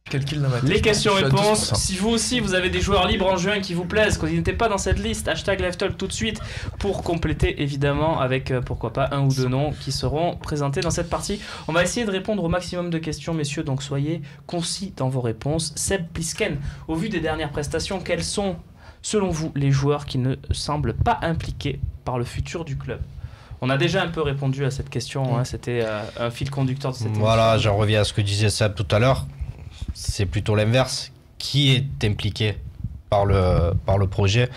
Calcul dans ma tête. Les questions-réponses. Je suis à 12%. Si vous aussi vous avez des joueurs libres en juin qui vous plaisent, que vous n'êtes pas dans cette liste, hashtag LiveTalk tout de suite pour compléter évidemment avec pourquoi pas un ou deux noms qui seront présentés dans cette partie. On va essayer de répondre au maximum de questions, messieurs, donc soyez concis dans vos réponses. Seb Plisken, au vu des dernières prestations, quels sont selon vous les joueurs qui ne semblent pas impliqués par le futur du club? On a déjà un peu répondu à cette question, hein, c'était un fil conducteur de cette émission. Voilà, j'en reviens à ce que disait Seb tout à l'heure. C'est plutôt l'inverse. Qui est impliqué par le projet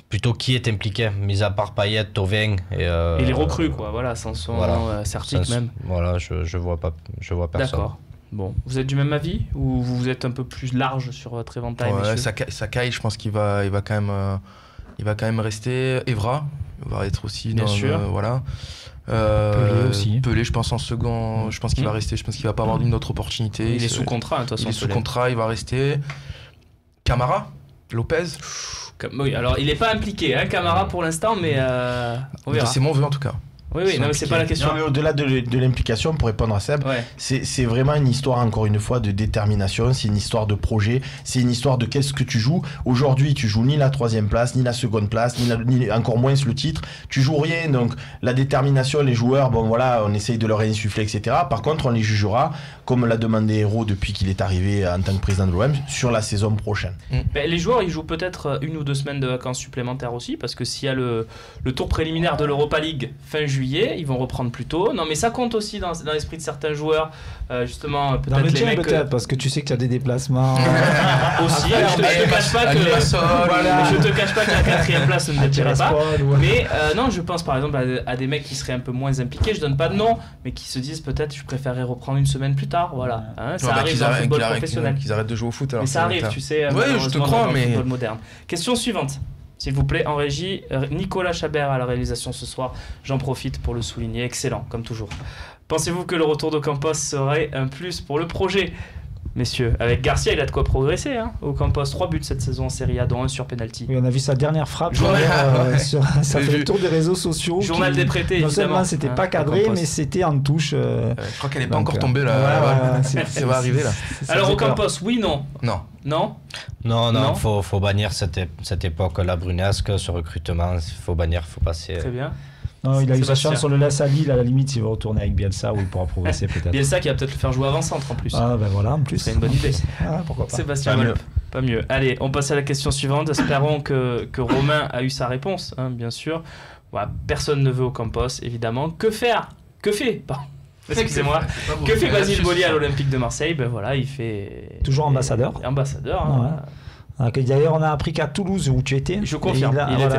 plutôt qui est impliqué, mis à part Payet, Thauvin et les recrues, quoi, voilà, Sanson, Sertic même. Voilà, je vois personne. D'accord. Bon, vous êtes du même avis ou vous êtes un peu plus large sur votre éventail, Ouais, messieurs? Sakai, je pense qu'il va quand même rester. Evra va être aussi Bien sûr. voilà. Pelé aussi. Pelé, je pense en second, je pense qu'il va rester. Je pense qu'il va pas avoir une autre opportunité. Il est sous contrat, de toute façon. Il est sous contrat, il va rester. Camara, Lopez. Oui, alors il n'est pas impliqué, hein, Camara pour l'instant, mais on verra. C'est mon vœu en tout cas. Oui, non, mais c'est pas la question. Non, mais au-delà de l'implication, pour répondre à Seb, Ouais. c'est vraiment une histoire, encore une fois, de détermination, c'est une histoire de projet, c'est une histoire de qu'est-ce que tu joues. Aujourd'hui, tu joues ni la 3e place, ni la 2e place, ni encore moins le titre. Tu joues rien, donc la détermination, les joueurs, bon voilà, on essaye de leur insuffler, etc. Par contre, on les jugera, comme l'a demandé Hérault depuis qu'il est arrivé en tant que président de l'OM, sur la saison prochaine. Ben, les joueurs, ils jouent peut-être 1 ou 2 semaines de vacances supplémentaires aussi, parce que s'il y a le tour préliminaire de l'Europa League fin juillet, ils vont reprendre plus tôt. Non, mais ça compte aussi dans l'esprit de certains joueurs, justement, Dans peut-être le les tien, mecs... peut-être, parce que tu sais que tu as des déplacements. aussi, je te cache pas que... Voilà. Je te cache pas que la 4e place ne me déplairait pas. Tiraspol, ouais. Mais non, je pense par exemple à des mecs qui seraient un peu moins impliqués, je donne pas de nom, mais qui se disent peut-être je préférerais reprendre une semaine plus tard, voilà. Hein, ça arrive dans le football professionnel. Qu'ils arrêtent de jouer au foot. Alors Mais ça arrive, tu sais, ouais, je te malheureusement, crois, dans le mais football moderne. Question suivante, s'il vous plaît, en régie, Nicolas Chabert à la réalisation ce soir, j'en profite pour le souligner, excellent, comme toujours. Pensez-vous que le retour d'Ocampos serait un plus pour le projet? Messieurs, avec Garcia, il a de quoi progresser. Hein. Ocampos, 3 buts cette saison en Serie A, dont 1 sur penalty. Oui, on a vu sa dernière frappe. Journal- Ça fait le tour des réseaux sociaux. Journal des prêtés, non évidemment. seulement c'était pas cadré, Ocampos. mais c'était en touche. je crois qu'elle est pas donc, encore tombée là. ouais, Ça va arriver là. Alors Ocampos, oui, non? Non. Non? Non, Non. faut bannir cette époque-là brunesque, ce recrutement. Faut bannir, faut passer. Très bien. Non, il a eu sa Sébastien. chance, on le laisse à Lille, à la limite, il va retourner avec Bielsa où il pourra progresser peut-être. Bielsa qui va peut-être le faire jouer avant-centre en plus. Ah ben voilà, en plus. C'est une bonne idée. Ah, pourquoi pas. Sébastien Pas Volpe. Pas mieux. Allez, on passe à la question suivante. Espérons que Romain a eu sa réponse, hein, bien sûr. Voilà, personne ne veut Ocampos, évidemment. Que faire? Que fait? Pardon. Excusez-moi. Que fait Basile Boli à l'Olympique de Marseille? Ben voilà, il fait... Toujours ambassadeur. Ambassadeur, hein, Ouais. voilà. Ah, d'ailleurs, on a appris qu'à Toulouse, où tu étais, Je confirme, il il était là.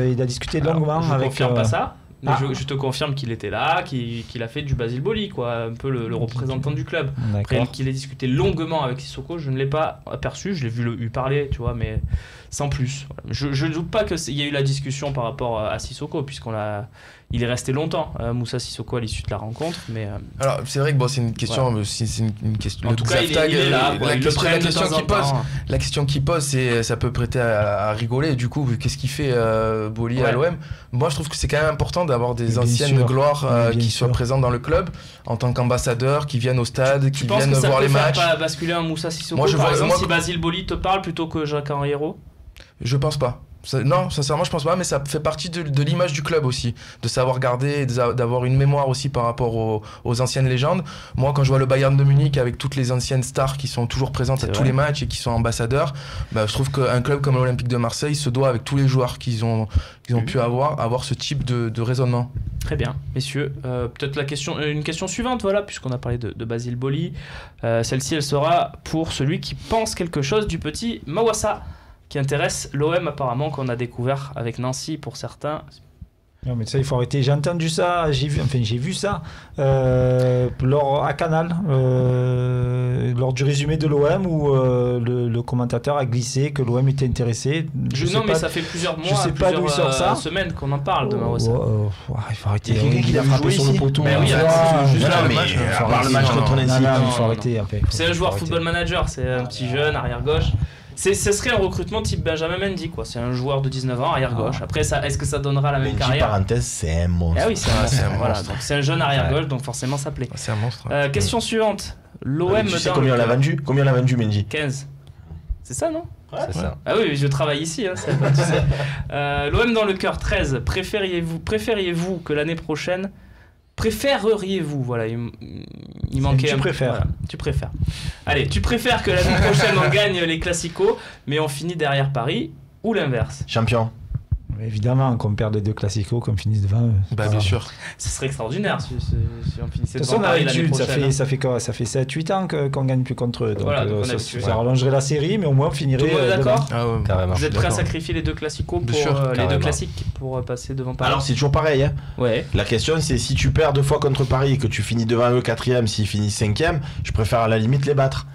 il a discuté longuement Alors, je avec. confirme pas ça, mais Ah. je te confirme qu'il était là, qu'il a fait du Basile Boli, quoi, un peu le représentant du club. Après, D'accord. qu'il ait discuté longuement avec Sissoko, je ne l'ai pas aperçu, je l'ai vu lui parler, tu vois, mais sans plus. Voilà. Je ne doute pas qu'il y a eu la discussion par rapport à Sissoko, il est resté longtemps, Moussa Sissoko, à l'issue de la rencontre, mais... Alors c'est vrai que bon, c'est une question, c'est une question. En tout cas, il est là, quoi, il le prenne de temps en temps. La question qu'il pose, c'est ça peut prêter à rigoler. Du coup, qu'est-ce qu'il fait Boli à Ouais. l'OM? Moi, je trouve que c'est quand même important d'avoir des Bien anciennes sûr. gloires Bien qui sûr. soient présentes dans le club en tant qu'ambassadeurs, qui viennent au stade, Tu qui penses viennent que ça voir peut les faire matchs. pas basculer un Moussa Sissoko, Moi, je par vois- exemple, moi, si quand- Basile Boli te parle plutôt que Jacques-Henri Hérault? Je pense pas. Non, sincèrement, je pense pas, mais ça fait partie de l'image du club aussi, de savoir garder, d'avoir une mémoire aussi par rapport aux anciennes légendes. Moi, quand je vois le Bayern de Munich avec toutes les anciennes stars qui sont toujours présentes à tous les matchs et qui sont ambassadeurs, bah, je trouve qu'un club comme l'Olympique de Marseille se doit, avec tous les joueurs qu'ils ont pu avoir ce type de raisonnement. Très bien, messieurs. Peut-être une question suivante, voilà, puisqu'on a parlé de Basile Boli. Celle-ci, elle sera pour celui qui pense quelque chose du petit Mawassa, qui intéresse l'OM apparemment, qu'on a découvert avec Nancy pour certains. Non, mais ça, il faut arrêter. J'ai entendu ça, j'ai vu ça à Canal, lors du résumé de l'OM, où le commentateur a glissé que l'OM était intéressé. Mais ça fait plusieurs mois, je sais pas d'où il sort ça. semaines qu'on en parle de Mawassa. Il faut arrêter. Il y a quelqu'un qui l'a frappé sur le poteau. Mais oui, juste là, là, le mais match, à part le match contre Nancy. Il Non, faut arrêter. Après, C'est un joueur football manager, c'est un petit jeune, arrière-gauche. Ce serait un recrutement type Benjamin Mendy, quoi. C'est un joueur de 19 ans, arrière-gauche. Après, est-ce que ça donnera la même Mendy, carrière? parenthèse, c'est un monstre. Ah oui, c'est un monstre. c'est un Voilà, monstre. donc c'est un jeune arrière-gauche, donc forcément ça plaît. C'est un monstre. Question suivante. L'OM Tu sais dans combien on le l'a cœur. vendu? Combien on l'a vendu, Mendy? 15. C'est ça, non? C'est ça. Ah oui, je travaille ici, hein, tu sais. L'OM dans le cœur, 13. Préfériez-vous que l'année prochaine... Préféreriez-vous, voilà, il manquait tu un peu, préfères. voilà, tu préfères. Allez, tu préfères que l'année prochaine on gagne les classicos, mais on finit derrière Paris, ou l'inverse? Champion. Évidemment, qu'on perde les 2 classicos, qu'on finisse devant eux. Bah, bien sûr. Ce serait extraordinaire si on finissait De toute façon, devant on a Paris l'année l'habitude, prochaine. ça fait quoi? Ça fait 7-8 ans qu'on gagne plus contre eux. Donc Voilà, donc on est ça, habitué. ça rallongerait la série, mais au moins on finirait. Tout le monde est d'accord? Ah ouais, Carrément. Vous êtes prêts à d'accord. sacrifier les 2 classicos Bien pour sûr, les 2 carrément. classiques pour passer devant Paris? Alors, c'est toujours pareil. Hein. Ouais. La question, c'est si tu perds 2 fois contre Paris et que tu finis devant eux 4ème, s'ils finissent 5ème, je préfère à la limite les battre.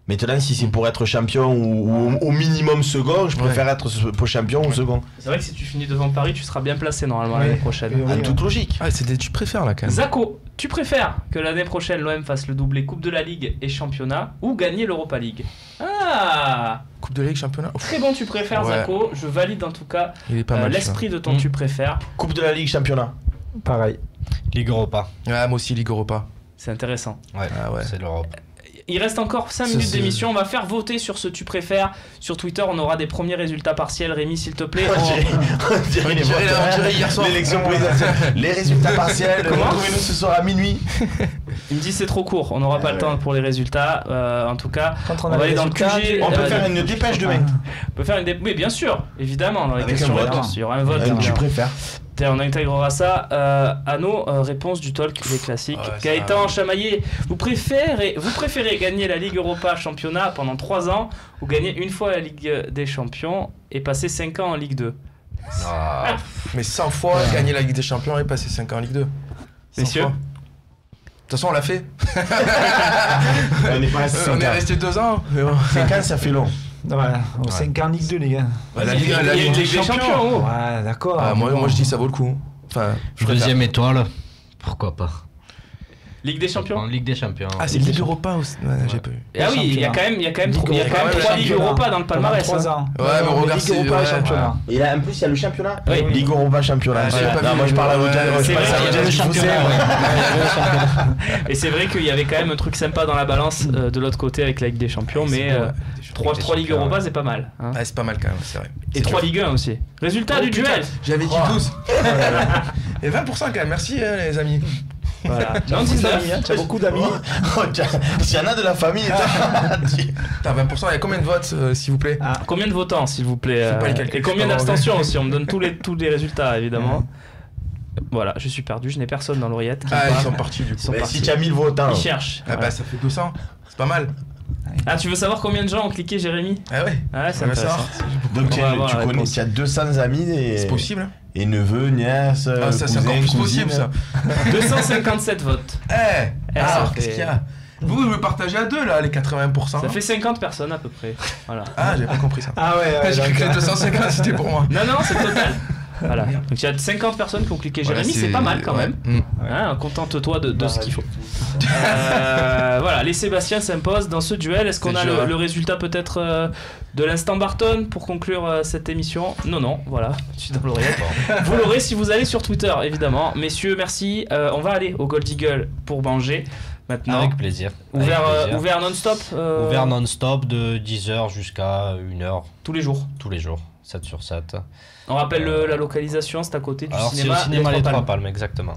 Maintenant, si c'est pour être champion ou au minimum second, je préfère être pour champion ou second. C'est vrai que si tu finis devant Paris, tu seras bien placé normalement Oui. l'année prochaine. Oui, En oui. toute logique. Ah, tu préfères là quand même. Zako, tu préfères que l'année prochaine l'OM fasse le doublé Coupe de la Ligue et Championnat ou gagner l'Europa League? Ah, Coupe de Ligue, championnat. Ouf, très bon tu préfères, Ouais. Zako. Je valide en tout cas il est pas mal. l'esprit de ton tu préfères. Coupe de la Ligue, championnat. Pareil. Ligue Europa. celui-là. Ouais, moi aussi, Ligue Europa. C'est intéressant. Ouais, Ah ouais. c'est l'Europe. Il reste encore 5 Ça, minutes c'est- d'émission. On va faire voter sur ce tu préfères. Sur Twitter, on aura des premiers résultats partiels. Rémi, s'il te plaît. On dirait les On dirait votes, hier soir. l'élection présidentielle. Les résultats partiels, Comment retrouvez-nous ce soir à minuit. Il me dit c'est trop court. On n'aura pas le temps pour les résultats. En tout cas, Quand on a va les aller dans le résultats, QG. On peut faire une dépêche demain. On peut faire une. Oui, bien sûr, évidemment. Dans les Avec questions un vote. réponses, il y aura un vote. Tu préfères. On intégrera ça à nos réponses du talk des classiques. Ouais, ça- Gaëtan Chamaillé, vous préférez gagner la Ligue Europa Championnat pendant 3 ans ou gagner une fois la Ligue des Champions et passer 5 ans en Ligue 2? Ah, Mais 100 fois gagner la Ligue des Champions et passer 5 ans en Ligue 2. 100 Messieurs fois. De toute façon, on l'a fait. On est pas resté On 5 est ans. resté 2 ans. Mais bon. 5 ans, ça fait long. Voilà, 5 ans Ligue 2, les gars. Bah, la Il y Ligue a la une Ligue Ligue des Champions. Oh. Ouais, d'accord. Ah, mais bon. moi, je dis ça vaut le coup. Enfin, je préfère. deuxième étoile. Pourquoi pas? Ligue des En Champions. Ligue des Champions. Ah, c'est Ligue Europa aussi. Ouais, j'ai pas eu. Ah oui, il y a quand même, Ligue 3 Europa, Ligues championnat. Europa dans le palmarès. Pendant 3 hein. ans. Ouais, mais Non, regarde, Ligue Europa, ouais, championnat. Et là, en plus, il y a le championnat. Oui. Ligue Europa, championnat. Ah, j'avais pas Non, vu, moi, je parle à ouais, l'auteur. c'est vrai, il y avait le championnat, Et c'est vrai qu'il y avait quand même un truc sympa dans la balance de l'autre côté avec la Ligue des Champions, mais 3 Ligues Europa, c'est pas mal. hein. Ah, c'est pas mal quand même, c'est vrai. Et 3 Ligue 1 aussi. Résultat du duel. J'avais dit 12. Et 20% quand même, merci les amis. Voilà. Tu as Non, beaucoup 19. d'amis, hein, tu as beaucoup d'amis. S'il y en a de la famille, Putain, 20%, il y a combien de votes s'il vous plaît? Combien de votants, s'il vous plaît Fais pas les calculs, et combien je sais pas d'abstentions aussi? On me donne tous les résultats, évidemment. Voilà, je suis perdu, je n'ai personne dans l'oreillette. Ah, ils sont partis du coup. Ils sont partis. si tu as 1000 votants. Ils cherchent. Ah bah Voilà. ça fait 200, c'est pas mal. Ah, tu veux savoir combien de gens ont cliqué Jérémy? Ah ouais, Ouais, c'est on va intéressant. savoir. Donc On va avoir tu la connais, réponse. tu as 200 amis C'est possible. et neveux, nièces, Ah, ça c'est encore plus possible ça. 257 votes. Alors, ça qu'est-ce fait- qu'il y a? Vous le partagez à deux là, les 80%. Ça fait 50 personnes à peu près. Voilà. Ah, j'avais pas compris ça. Ah ouais, J'ai cru donc, que les 250 c'était pour moi. Non, non, c'est total. Voilà. Donc il y a 50 personnes qui ont cliqué Jérémy, Voilà, c'est pas mal quand ouais. même. Mm. Hein, contente-toi de ce qu'il faut. Voilà, les Sébastien s'imposent dans ce duel. Est-ce qu'on C'est a dur, hein. le résultat peut-être de l'instant Barton pour conclure cette émission? Non, non, voilà, je suis dans l'oreillette. Vous l'aurez si vous allez sur Twitter, évidemment. Messieurs, merci. On va aller au Gold Eagle pour manger maintenant. Avec plaisir. Ouvert, Avec plaisir. ouvert non-stop Ouvert non-stop de 10h jusqu'à 1h tous les jours. tous les jours, 7 sur 7. On rappelle la localisation, c'est à côté du Alors c'est cinéma, au cinéma Les Trois Palmes. Palmes, exactement.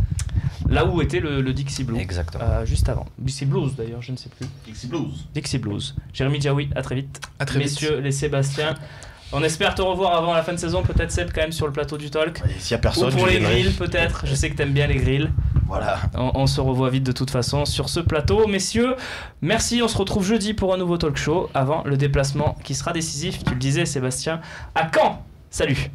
Là où était le Dixie Blue. Exactement. Juste avant. Dixie Blues d'ailleurs, je ne sais plus. Dixie Blues. Dixie Blues. Jérémy Diaoui, à très vite. À très vite. Messieurs, les Sébastien. On espère te revoir avant la fin de saison, peut-être Seb quand même sur le plateau du talk. Et s'il y a personne, Ou pour je les viendrai. grilles peut-être, je sais que t'aimes bien les grilles. Voilà. On se revoit vite de toute façon sur ce plateau. Messieurs, merci, on se retrouve jeudi pour un nouveau talk show avant le déplacement qui sera décisif, tu le disais Sébastien, à Caen. Salut.